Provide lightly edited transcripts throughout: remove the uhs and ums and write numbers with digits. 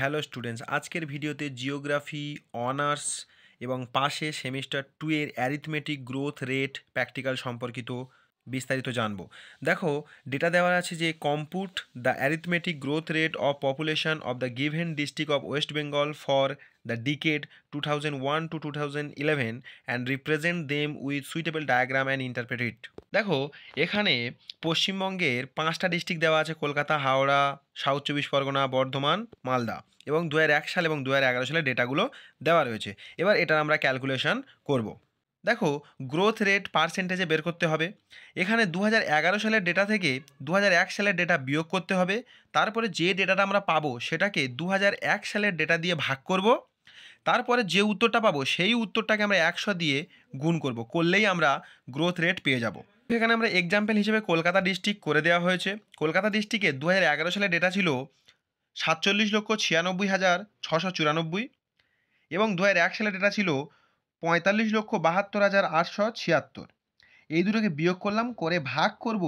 Hello students, আজকের ভিডিওতে geography honours এবং পাশে সেমিস্টার 2 এর অ্যারিথমেটিক গ্রোথ রেট প্র্যাকটিক্যাল সম্পর্কিত বিস্তারিত জানবো। দেখো, ডেটা দেওয়া আছে যে compute the arithmetic growth rate of population of the given district of West Bengal for the decade 2001 to 2011 and represent them with suitable diagram and interpret it. দেখো, এখানে পশ্চিমবঙ্গের 5টা ডিস্ট্রিক্ট দেওয়া আছে: কলকাতা, হাওড়া, সাউথ চব্বিশ পরগনা, বর্ধমান, মালদা, এবং 2001 সাল এবং 2011 সালের ডেটাগুলো দেওয়া রয়েছে। এবার এটার আমরা ক্যালকুলেশন করব। দেখো, গ্রোথ রেট পার্সেন্টেজে বের করতে হবে। এখানে 2011 সালের ডেটা থেকে 2001 সালের ডেটা বিয়োগ করতে হবে। তারপরে যে ডেটাটা আমরা পাবো সেটাকে 2001 সালের ডেটা দিয়ে ভাগ করব। তারপরে যে উত্তরটা পাবো সেই উত্তরটাকে আমরা 100 দিয়ে গুণ করব, করলেই আমরা গ্রোথ রেট পেয়ে যাব। এখানে আমরা এক্সাম্পল হিসেবে কলকাতা ডিস্ট্রিক্ট করে দেওয়া হয়েছে। কলকাতা ডিস্ট্রিক্টে 2011 সালের ডেটা ছিল 47,96,694, এবং 2001 সালের ডেটা ছিল 45,72,876। এই দুটোকে বিয়োগ করলাম, করে ভাগ করব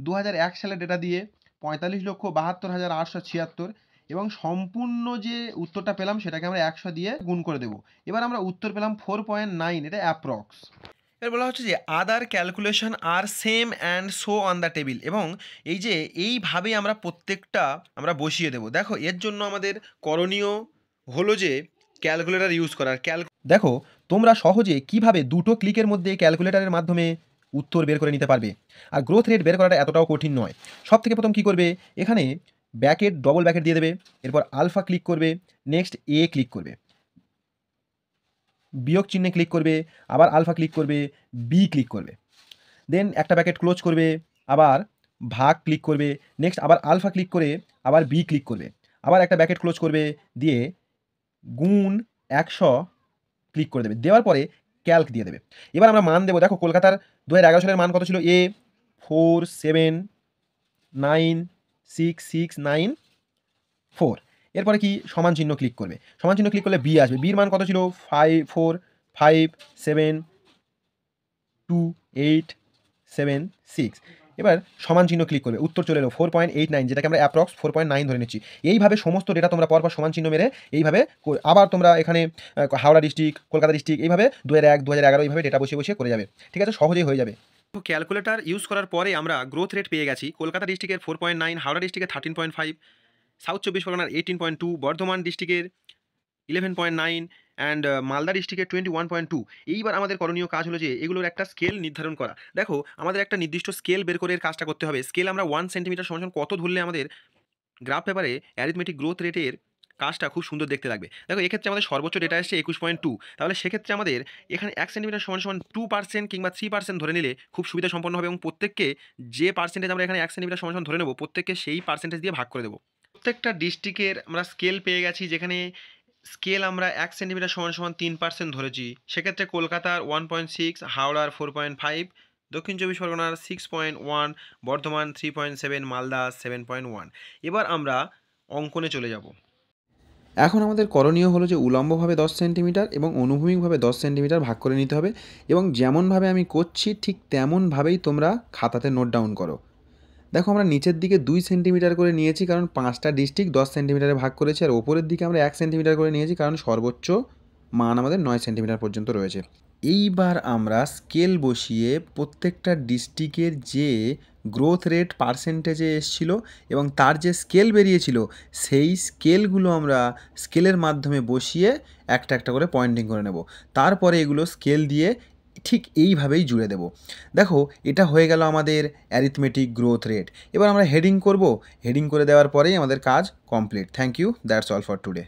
2001 সালের ডেটা দিয়ে 45,72,876, এবং সম্পূর্ণ যে উত্তরটা পেলাম সেটাকে আমরা 100 দিয়ে গুণ করে দেব। এবার আমরা উত্তর পেলাম 4.9, এটা অ্যাপ্রক্স। এর বলা হচ্ছে যে other calculation are same and show on the table, এবং এই যে এইভাবে আমরা প্রত্যেকটা আমরা বসিয়ে দেব। দেখো, এর জন্য আমাদের করণীয় হলো যে ক্যালকুলেটর ইউজ করার। দেখো, তোমরা সহজে কিভাবে দুটো ক্লিকের মধ্যে ক্যালকুলেটরের মাধ্যমে উত্তর বের করে নিতে পারবে। আর গ্রোথ রেট বের করাটা এতটাও কঠিন নয়। সব থেকে প্রথম কী করবে, এখানে ব্যাকেট, ডবল ব্যাকেট দিয়ে দেবে, এরপর আলফা ক্লিক করবে, নেক্সট এ ক্লিক করবে, বিয়োগ চিহ্নে ক্লিক করবে, আবার আলফা ক্লিক করবে, বি ক্লিক করবে, দেন একটা ব্যাকেট ক্লোজ করবে, আবার ভাগ ক্লিক করবে, নেক্সট আবার আলফা ক্লিক করে আবার বি ক্লিক করবে, আবার একটা ব্যাকেট ক্লোজ করবে, দিয়ে গুণ 100 ক্লিক করে দেবে। দেওয়ার পরে ক্যালক দিয়ে দেবে। এবার আমরা মান দেবো। দেখো, কলকাতার 2011 সালের মান কত ছিল? এ 479669 এরপরে কি সমান চিহ্ন ক্লিক করবে, সমান চিহ্ন ক্লিক করলে বি আসবে। বির মান কত ছিল? 54572876। এবার সমান চিহ্ন ক্লিক করবে, উত্তর চলে এলো 4.89, যেটাকে আমরা অ্যাপ্রক্স 4.9 ধরে নিচ্ছি। এইভাবে সমস্ত ডেটা তোমরা পরপর সমান চিহ্ন মেরে এইভাবে আবার তোমরা এখানে হাওড়া ডিস্ট্রিক্ট, কলকাতা ডিস্ট্রিক্ট, এইভাবে 2001 2011 এইভাবে ডেটা বসিয়ে বসিয়ে করে যাবে। ঠিক আছে, সহজেই হয়ে যাবে। ক্যালকুলেটর ইউজ করার পরে আমরা গ্রোথ রেট পেয়ে গেছি। কলকাতা ডিস্ট্রিক্টের 4.9, হাওড়া ডিস্ট্রিক্টের 13.5, সাউথ চব্বিশ পরগনার 18.2, বর্ধমান ডিস্ট্রিক্টের 11.9 অ্যান্ড মালদা ডিস্ট্রিক্টের 21.2। এইবার আমাদের করণীয় কাজ হলো যে এগুলোর একটা স্কেল নির্ধারণ করা। দেখো, আমাদের একটা নির্দিষ্ট স্কেল বের করে এর কাজটা করতে হবে। স্কেল আমরা 1 সেন্টিমিটার সমান কত ধরলে আমাদের গ্রাফ পেপারে অ্যারিথমেটিক গ্রোথ রেটের কাজটা খুব সুন্দর দেখতে লাগবে। দেখো, এক্ষেত্রে আমাদের সর্বোচ্চ ডেটা এসছে 21.2, তাহলে সেক্ষেত্রে আমাদের এখানে 1 সেন্টিমিটার সমান সমান 2% কিংবা 3% ধরে নিলে খুব সুবিধা সম্পন্ন হবে, এবং প্রত্যেককে যে পার্সেন্টেজ আমরা এখানে 1 সেন্টিমিটার সমান সমান ধরে নেবো, প্রত্যেককে সেই পার্সেন্টেজ দিয়ে ভাগ করে দেবো। প্রত্যেকটা ডিস্ট্রিক্টের আমরা স্কেল পেয়ে গেছি, যেখানে স্কেল আমরা 1 সেন্টিমিটার সমান সমান 3% ধরেছি। সেক্ষেত্রে কলকাতার 1.6, হাওড়ার 4.5, দক্ষিণ চব্বিশ পরগনার 6.1, বর্ধমান 3.7, মালদা 7.1। এবার আমরা অঙ্কনে চলে যাব। এখন আমাদের করণীয় হলো যে উলম্বভাবে 10 সেন্টিমিটার এবং অনুভূমিকভাবে 10 সেন্টিমিটার ভাগ করে নিতে হবে, এবং যেমনভাবে আমি করছি ঠিক তেমনভাবেই তোমরা খাতাতে নোট ডাউন করো। দেখো, আমরা নিচের দিকে 2 সেন্টিমিটার করে নিয়েছি, কারণ 5টা ডিস্ট্রিক্ট 10 সেন্টিমিটারে ভাগ করেছে, আর ওপরের দিকে আমরা 1 সেন্টিমিটার করে নিয়েছি, কারণ সর্বোচ্চ মান আমাদের 9 সেন্টিমিটার পর্যন্ত রয়েছে। এইবার আমরা স্কেল বসিয়ে প্রত্যেকটা ডিস্ট্রিক্টের যে গ্রোথ রেট পার্সেন্টেজে এসছিল এবং তার যে স্কেল বেরিয়েছিল, সেই স্কেলগুলো আমরা স্কেলের মাধ্যমে বসিয়ে একটা একটা করে পয়েন্টিং করে নেব। তারপরে এগুলো স্কেল দিয়ে ঠিক এইভাবেই জুড়ে দেব। দেখো, এটা হয়ে গেল আমাদের অ্যারিথমেটিক গ্রোথ রেট। এবার আমরা হেডিং করব। হেডিং করে দেওয়ার পরেই আমাদের কাজ complete. Thank you, that's all for today.